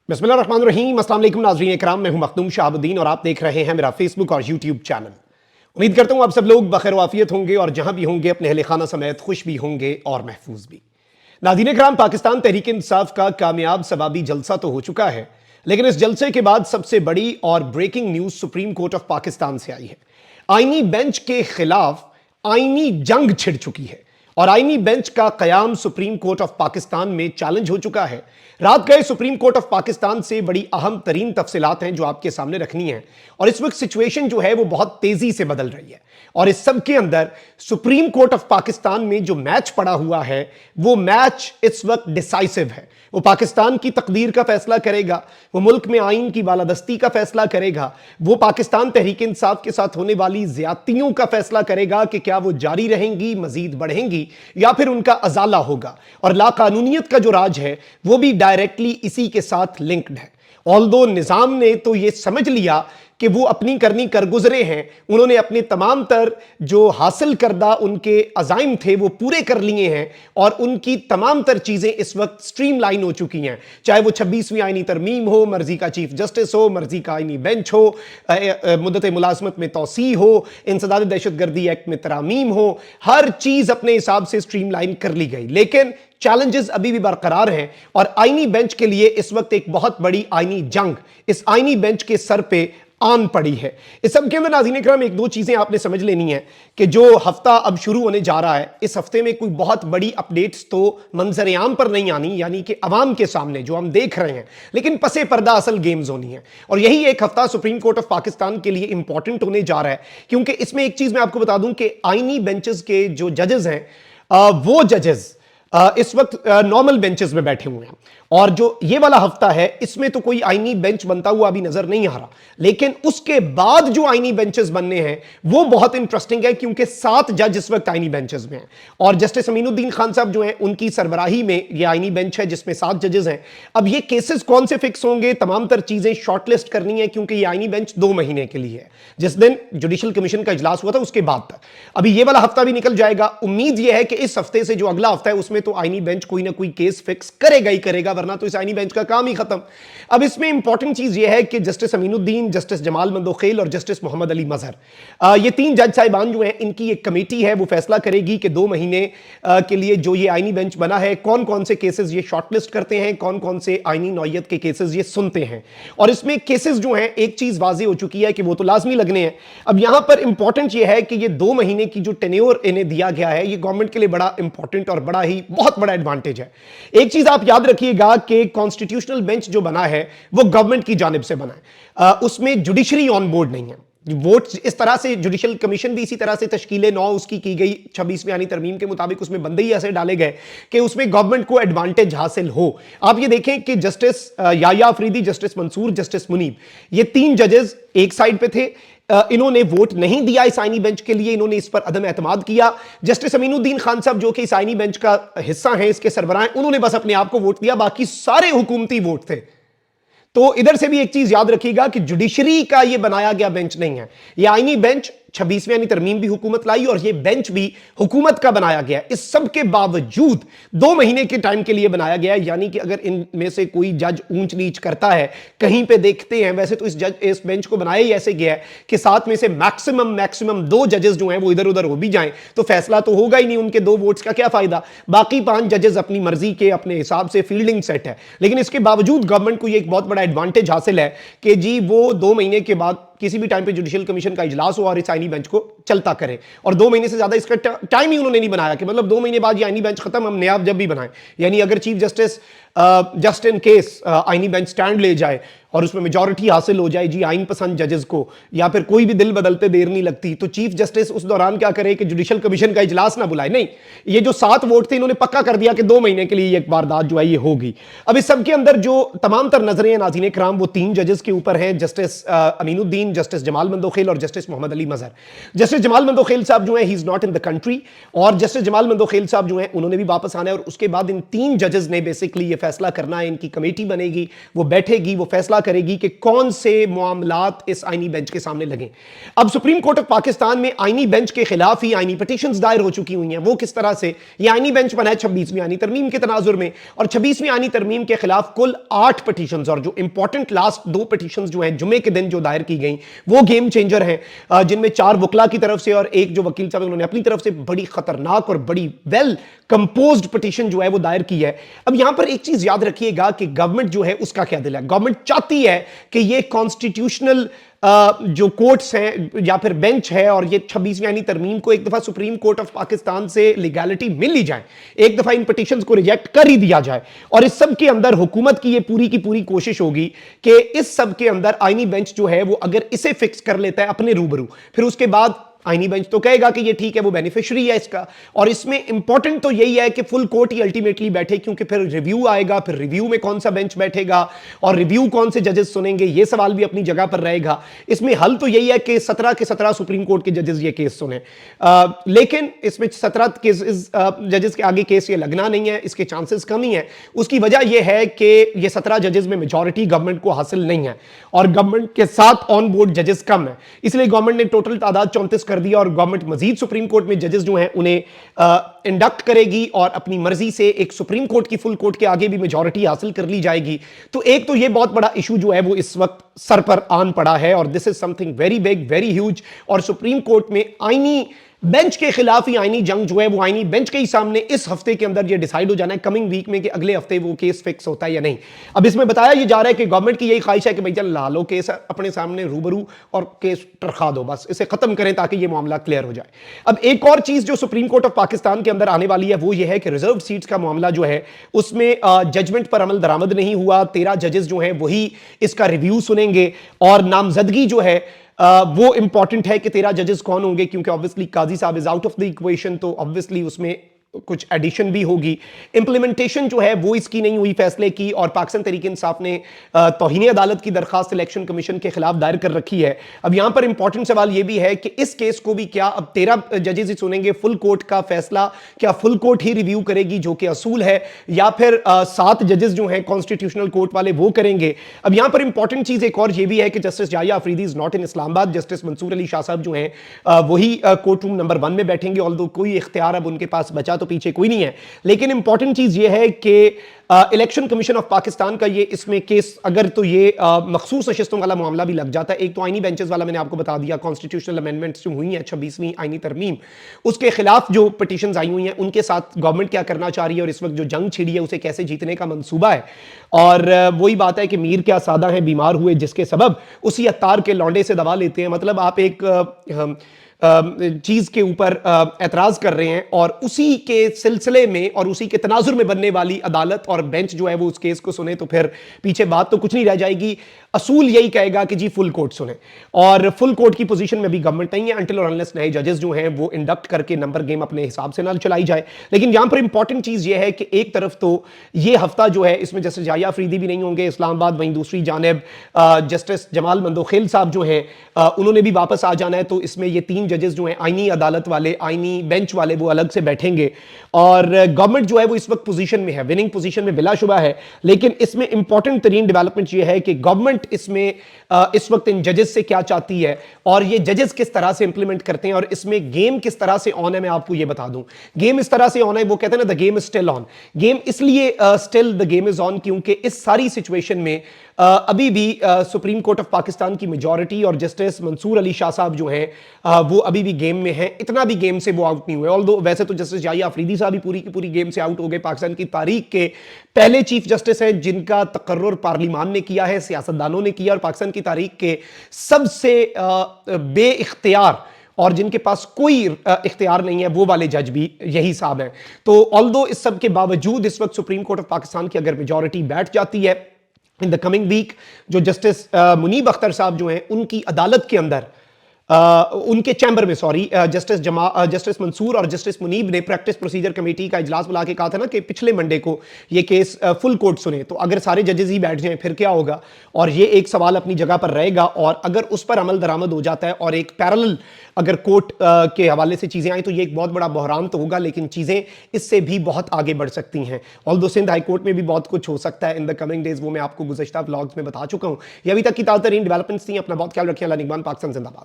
बिस्मिल्लाहिर्रहमानिर्रहीम। अस्सलाम वालेकुम नाज़रीन इकराम, मैं हूं मखदूम शहाबुद्दीन और आप देख रहे हैं मेरा फेसबुक और यूट्यूब चैनल। उम्मीद करता हूं आप सब लोग बखैर वाफियत होंगे और जहां भी होंगे अपने अहले खाना समेत खुश भी होंगे और महफूज भी। नाज़रीन इकराम, पाकिस्तान तहरीक इंसाफ का कामयाब सबाबी जलसा तो हो चुका है, लेकिन इस जलसे के बाद सबसे बड़ी और breaking news Supreme Court of Pakistan से आई है। आईनी बेंच के खिलाफ आईनी जंग छिड़ चुकी है और आईनी बेंच का कयाम सुप्रीम कोर्ट ऑफ पाकिस्तान में चैलेंज हो चुका है। रात गए सुप्रीम कोर्ट ऑफ पाकिस्तान से बड़ी अहम तरीन तफसीलात हैं जो आपके सामने रखनी है। और इस वक्त सिचुएशन जो है वो बहुत तेजी से बदल रही है और इस सब के अंदर सुप्रीम कोर्ट ऑफ पाकिस्तान में जो मैच पड़ा हुआ है वो मैच इस वक्त डिसाइसिव है। वो पाकिस्तान की तकदीर का फैसला करेगा, वो मुल्क में आइन की बालादस्ती का फैसला करेगा, वो पाकिस्तान तहरीक इंसाफ के साथ होने वाली ज्यादतियों का फैसला करेगा कि क्या वो जारी रहेंगी, मजीद बढ़ेंगी या फिर उनका अजाला होगा। और लाकानूनियत का जो राज है वो भी डायरेक्टली इसी के साथ लिंक्ड है। ऑल्दो निजाम ने तो ये समझ लिया कि वो अपनी करनी कर गुजरे हैं, उन्होंने अपने तमाम तर जो हासिल करदा उनके अजाइम थे वो पूरे कर लिए हैं और उनकी तमाम तर चीजें इस वक्त स्ट्रीमलाइन हो चुकी हैं। चाहे वो 26वीं आईनी तरमीम हो, मर्जी का चीफ जस्टिस हो, मर्जी का आईनी बेंच हो, मुद्दत मुलाजमत में तोसी हो, इंसदाद दहशतगर्दी एक्ट में तरामीम हो, हर चीज अपने हिसाब से स्ट्रीमलाइन कर ली गई। लेकिन चैलेंजेस अभी भी बरकरार हैं और आईनी बेंच के लिए इस वक्त एक बहुत बड़ी आईनी जंग इस आईनी बेंच के सर पे आन पड़ी है। इस सब के अंदर नाज़रीन इकराम एक दो चीजें आपने समझ लेनी है कि जो हफ्ता अब शुरू होने जा रहा है, इस हफ्ते में कोई बहुत बड़ी अपडेट्स तो मंजर आम पर नहीं आनी, यानी कि अवाम के सामने जो हम देख रहे हैं, लेकिन पसे पर्दा असल गेम्स होनी है। और यही एक हफ्ता सुप्रीम कोर्ट ऑफ पाकिस्तान के लिए इंपॉर्टेंट होने जा रहा है, क्योंकि इसमें एक चीज मैं आपको बता दूं कि आईनी बेंचेस के जो जजेस हैं वो जजेस इस वक्त नॉर्मल बेंचेस में बैठे हुए हैं। और जो ये वाला हफ्ता है इसमें तो कोई आईनी बेंच बनता हुआ अभी नजर नहीं आ रहा, लेकिन उसके बाद जो आईनी बेंचेस बनने हैं वो बहुत इंटरेस्टिंग है, क्योंकि 7 जज इस वक्त आईनी बेंचेस में हैं और जस्टिस अमीनुद्दीन खान साहब जो हैं उनकी सरबराही में ये आईनी बेंच है जिसमें 7 जजेस हैं। अब ये केसेस कौन से फिक्स होंगे, तमाम तर चीजें शॉर्टलिस्ट करनी है, क्योंकि ये आईनी बेंच 2 महीने के लिए है। जिस दिन जुडिशल कमीशन का इजलास हुआ था उसके बाद तक अभी ये वाला हफ्ता भी निकल जाएगा। उम्मीद यह है कि इस हफ्ते से जो अगला हफ्ता है उसमें तो आईनी बेंच कोई ना कोई केस फिक्स करेगा ही करेगा, वरना तो इस आईनी बेंच का काम ही खत्म। अब इसमें इंपॉर्टेंट चीज यह है कि जस्टिस अमीनुद्दीन, जस्टिस जमाल मंदोखेल और जस्टिस मोहम्मद अली मजहर, ये 3 जज साहिबान जो हैं इनकी एक कमेटी है, वो फैसला करेगी कि 2 महीने के लिए जो ये आईनी बेंच बना है कौन कौन से केसेस ये शॉर्टलिस्ट करते हैं, कौन कौन से आईनी नौयत के केसेस ये सुनते हैं। और इसमें केसेस जो हैं एक चीज वाज़ेह हो चुकी है कि वो तो लाजमी लगने हैं। अब यहां पर इंपॉर्टेंट ये है कि ये 2 महीने की जो टेन्योर इन्हें दिया गया है ये गवर्नमेंट के लिए बड़ा इंपॉर्टेंट और बड़ा ही बहुत बड़ा एडवांटेज है। एक चीज आप याद रखिएगा कि कॉन्स्टिट्यूशनल बेंच जो बना है वो गवर्नमेंट की जानिब से बना है, उसमें जुडिशरी ऑन बोर्ड नहीं है। वोट इस तरह से जुडिशल कमीशन भी इसी तरह से तश्कील 9 उसकी की गई 26वीं आनी तरमीम के मुताबिक उसमें बंदे ही ऐसे डाले गए कि उसमें गवर्नमेंट को एडवांटेज हासिल हो। आप ये देखें कि justice Yahya Afridi, justice Mansoor, justice Muneeb, ये 3 जजेस एक साइड पे थे, इन्होंने वोट नहीं दिया इस आईनी बेंच के लिए, इन्होंने इस पर अदम एतमाद किया। जस्टिस अमीनुद्दीन खान साहब जो कि इस आईनी बेंच का हिस्सा हैं, इसके सरबराह, उन्होंने बस अपने आप को वोट दिया, बाकी सारे हुकूमती वोट थे। तो इधर से भी एक चीज याद रखिएगा कि जुडिशरी का यह बनाया गया बेंच नहीं है। यह आईनी बेंच 26वीं यानी तरमीम भी हुकूमत लाई और यह बेंच भी हुकूमत का बनाया गया। इस सब के बावजूद 2 महीने के टाइम के लिए बनाया गया, यानी कि अगर इनमें से कोई जज ऊंच नीच करता है कहीं पे देखते हैं, वैसे तो इस बेंच को बनाया ही ऐसे गया है कि 7 में से मैक्सिमम 2 जजेस जो हैं वो इधर उधर हो भी जाएं तो फैसला तो होगा ही नहीं, उनके 2 वोट्स का क्या फायदा। बाकी 5 जजेस अपनी मर्जी के अपने हिसाब से फील्डिंग सेट है। लेकिन इसके बावजूद गवर्नमेंट को यह एक बहुत बड़ा एडवांटेज हासिल है कि जी वो 2 महीने के बाद किसी भी टाइम पे जुडिशियल कमीशन का इजलास हो और इस आईनी बेंच को चलता करे। और 2 महीने से ज्यादा इसका टाइम ही उन्होंने नहीं बनाया कि मतलब 2 महीने बाद ये आईनी बेंच खत्म, हम नया जब भी बनाएं। यानी अगर chief justice just in case आईनी बेंच स्टैंड ले जाए और उसमें मेजॉरिटी हासिल हो जाए जी आइन पसंद जजेस को, या फिर कोई भी दिल बदलते देर नहीं लगती, तो चीफ जस्टिस उस दौरान क्या करे कि जुडिशियल कमीशन का इजलास ना बुलाए। नहीं, ये जो 7 वोट थे इन्होंने पक्का कर दिया कि 2 महीने के लिए एक वारदात जो है ये होगी। अब इस सब के अंदर जो तमाम तर नजरें नाज़रीन इकराम वो 3 जजेस के ऊपर हैं, जस्टिस अमीनुद्दीन, जस्टिस जमाल मंदोखेल और जस्टिस मोहम्मद अली मजहर। जस्टिस जमाल मंदोखेल साहब जो हैं he is not in the country और जस्टिस जमाल मंदोखेल साहब जो हैं उन्होंने भी वापस आना है। और उसके बाद इन 3 जजेस ने बेसिकली ये फैसला करना है, इनकी कमेटी बनेगी, वो बैठेगी, वो फैसला करेगी कि कौन से मामलात इस आईनी बेंच के सामने लगे। अब सुप्रीम कोर्ट ऑफ पाकिस्तान में आईनी बेंच के खिलाफ ही आईनी पिटीशंस दायर हो चुकी हुई हैं। वो किस तरह से? ये आईनी बेंच बना है 26वीं आईनी तरमीम के तनाजुर में, और 26वीं आईनी तरमीम के खिलाफ कुल 8 पिटीशंस, और जो इंपॉर्टेंट लास्ट 2 पिटीशंस जो हैं जुमे के दिन जो दायर की गई वो गेम चेंजर हैं, जिनमें 4 वकला की तरफ से और एक जो वकील साहब उन्होंने अपनी तरफ से बड़ी खतरनाक और बड़ी वेल कंपोज्ड पिटीशन जो है वो दायर की है। अब यहां पर एक चीज याद रखिएगा कि गवर्नमेंट जो है उसका क्या दिल है। गवर्नमेंट चाहती है कि ये कॉन्स्टिट्यूशनल जो कोर्ट्स हैं या फिर बेंच है, और ये 26वीं आईनी तरमीम को एक दफा सुप्रीम कोर्ट ऑफ पाकिस्तान से लीगैलिटी मिल ही जाए, एक दफा इन पिटीशंस को रिजेक्ट कर ही दिया जाए। और इस सब के अंदर हुकूमत की ये पूरी की पूरी कोशिश होगी कि इस सब के अंदर आईनी बेंच जो है वो अगर इसे फिक्स कर लेता है अपने रूबरू, फिर उसके बाद आईनी बेंच तो कहेगा कि ये ठीक है, वो बेनिफिशियरी है इसका। और इसमें इंपॉर्टेंट तो यही है कि फुल कोर्ट ही अल्टीमेटली बैठे, क्योंकि फिर रिव्यू आएगा, फिर रिव्यू में कौन सा बेंच बैठेगा और रिव्यू कौन से जजेस सुनेंगे, ये सवाल भी अपनी जगह पर रहेगा। इसमें हल तो यही है कि 17 के 17 सुप्रीम कोर्ट के जजेस ये केस सुने, लेकिन इसमें 17 केस जजेस के आगे केस ये लगना नहीं है, इसके चांसेस कम ही है। उसकी वजह यह है कि ये 17 जजेस में मेजॉरिटी गवर्नमेंट को हासिल नहीं है, और गवर्नमेंट के साथ ऑन बोर्ड जजेस कम है, इसलिए गवर्नमेंट ने टोटल तादाद 34 कर दिया, और गवर्नमेंट मजीद सुप्रीम कोर्ट में जजेस जो हैं उन्हें इंडक्ट करेगी, और अपनी मर्जी से एक सुप्रीम कोर्ट की फुल कोर्ट के आगे भी मेजॉरिटी हासिल कर ली जाएगी। तो एक तो ये बहुत बड़ा इशू जो है वो इस वक्त सर पर आन पड़ा है, और this is something very big, very huge. और सुप्रीम कोर्ट में आईनी बेंच के खिलाफ ही आईनी जंग जो है वो आईनी बेंच के ही सामने इस हफ्ते के अंदर ये डिसाइड हो जाना है, कमिंग वीक में, कि अगले हफ्ते वो केस फिक्स होता है या नहीं। अब इसमें बताया ये जा रहा है कि गवर्नमेंट की यही ख्वाहिश है कि भाई चल ला लो केस अपने सामने रूबरू और केस टरखा दो, बस इसे खत्म करें ताकि ये मामला क्लियर हो जाए। अब एक और चीज जो सुप्रीम कोर्ट ऑफ पाकिस्तान के अंदर आने वाली है वो ये है कि रिजर्व सीट्स का मामला जो है उसमें जजमेंट पर अमल दरामद नहीं हुआ। 13 जजेस जो हैं वही इसका रिव्यू सुनेंगे, और नामजदगी जो है वो इंपॉर्टेंट है कि 13 जजेस कौन होंगे, क्योंकि ऑब्वियसली काजी साहब is out of the equation, तो ऑब्वियसली उसमें कुछ एडिशन भी होगी। इंप्लीमेंटेशन जो है वो इसकी नहीं हुई फैसले की, और पाकिस्तान तहरीक इंसाफ ने तौहीन अदालत की दरखास्त इलेक्शन कमीशन के खिलाफ दायर कर रखी है। अब यहां पर इंपॉर्टेंट सवाल ये भी है कि इस केस को भी क्या अब 13 जजेस ही सुनेंगे, फुल कोर्ट का फैसला क्या फुल कोर्ट ही रिव्यू करेगी जो कि असूल है, या फिर 7 जजेस जो हैं कॉन्स्टिट्यूशनल कोर्ट वाले वो करेंगे। अब यहां पर इंपॉर्टेंट चीज एक और ये भी है कि justice Yahya Afridi is not in Islamabad, justice Mansoor Ali Shah sahab जो हैं वही कोर्ट रूम नंबर 1 में बैठेंगे, ऑल्दो कोई इख्तियार अब उनके पास बचा तो पीछे कोई नहीं है। लेकिन इंपॉर्टेंट चीज यह है कि इलेक्शन कमीशन ऑफ पाकिस्तान का ये इसमें केस अगर तो ये मखसूस नशिस्तों वाला मामला भी लग जाता है। एक तो आईनी बेंचेस वाला मैंने आपको बता दिया, कॉन्स्टिट्यूशनल अमेंडमेंट्स जो हुई हैं 26वीं आईनी तरमीम, उसके खिलाफ जो पिटीशंस आई हुई हैं उनके साथ गवर्नमेंट क्या करना चाह रही है, और इस वक्त जो जंग छिड़ी है उसे कैसे जीतने का मंसूबा है। और वही बात है कि मीर क्या सादा है बीमार हुए जिसके सबब उसी अत्तार के लौंडे से दवा लेते हैं। मतलब आप एक चीज के ऊपर एतराज कर रहे हैं, और उसी के सिलसिले में और उसी के तनाजुर में बनने वाली अदालत और बेंच जो है वो उस केस को सुने, तो फिर पीछे बात तो कुछ नहीं रह जाएगी। असूल यही कहेगा कि जी फुल कोर्ट सुने, और फुल कोर्ट की पोजीशन में भी गवर्नमेंट नहीं है अंटिल और अनलेस नए जजेस जो हैं वो इंडक्ट करके नंबर गेम अपने हिसाब से ना चलाई जाए। लेकिन यहां पर इंपॉर्टेंट चीज ये है कि एक तरफ तो ये हफ्ता जो है इसमें जस्टिस जाया अफरीदी भी नहीं होंगे इस्लामाबाद, वहीं दूसरी जानिब जस्टिस जमाल मंदोखेल साहब जो हैं उन्होंने भी वापस आ जाना है। तो इसमें ये 3 जजेस जो हैं आईनी अदालत वाले, आईनी बेंच वाले, वो अलग से बैठेंगे, और गवर्नमेंट जो है वो इस वक्त पोजीशन में है, विनिंग पोजीशन में बिलाशुबा है। लेकिन इसमें इंपॉर्टेंट तरीन डेवलपमेंट ये है कि गवर्नमेंट इसमें इस वक्त इन जजेस से क्या चाहती है, और ये जजेस किस तरह से इंप्लीमेंट करते हैं, और इसमें गेम किस तरह से ऑन है। मैं आपको ये बता दूं, गेम इस तरह से ऑन है, वो कहते हैं ना the game is still on. Game इसलिए still the game is on क्योंकि इस सारी सिचुएशन में अभी भी सुप्रीम कोर्ट ऑफ पाकिस्तान की मेजॉरिटी और जस्टिस मंसूर अली शाह साहब जो हैं वो अभी भी गेम में हैं। इतना भी गेम से वो आउट नहीं हुए, ऑल्दो वैसे तो जस्टिस जाया अफरीदी साहब भी पूरी की पूरी गेम से आउट हो गए। पाकिस्तान की तारीख के पहले चीफ जस्टिस हैं जिनका तकर्रुर पार्लिमान ने किया है, सियासतदानों ने किया, और पाकिस्तान की तारीख के सबसे बे इख्तियार और जिनके पास कोई इख्तियार नहीं है वो वाले जज भी यही साहब हैं। तो ऑल्दो इस सब के बावजूद इस वक्त सुप्रीम कोर्ट ऑफ पाकिस्तान की अगर मेजॉरिटी बैठ जाती है इन द कमिंग वीक, जो जस्टिस मुनीब अख्तर साहब जो हैं उनकी अदालत के अंदर उनके चैम्बर में सॉरी जस्टिस मंसूर और जस्टिस मुनीब ने प्रैक्टिस प्रोसीजर कमेटी का इजलास बुला के कहा था ना कि पिछले मंडे को ये केस फुल कोर्ट सुने, तो अगर सारे जजेस ही बैठ जाएं फिर क्या होगा। और ये एक सवाल अपनी जगह पर रहेगा, और अगर उस पर अमल दरामद हो जाता है और एक पैरेलल अगर कोर्ट के हवाले से चीजें आई तो ये एक बहुत बड़ा बहरान तो होगा, लेकिन चीजें इससे भी बहुत आगे बढ़ सकती हैं। ऑल्दो सिंध हाई कोर्ट में भी बहुत कुछ हो सकता है इन द कमिंग डेज, वो मैं आपको गुज़श्ता व्लॉग्स में बता चुका हूं। ये अभी तक की ताज़ा तरीन डेवलपमेंट्स थी। अपना बहुत ख्याल रखिए। अल्लाह निगहबान। पाकिस्तान जिंदाबाद।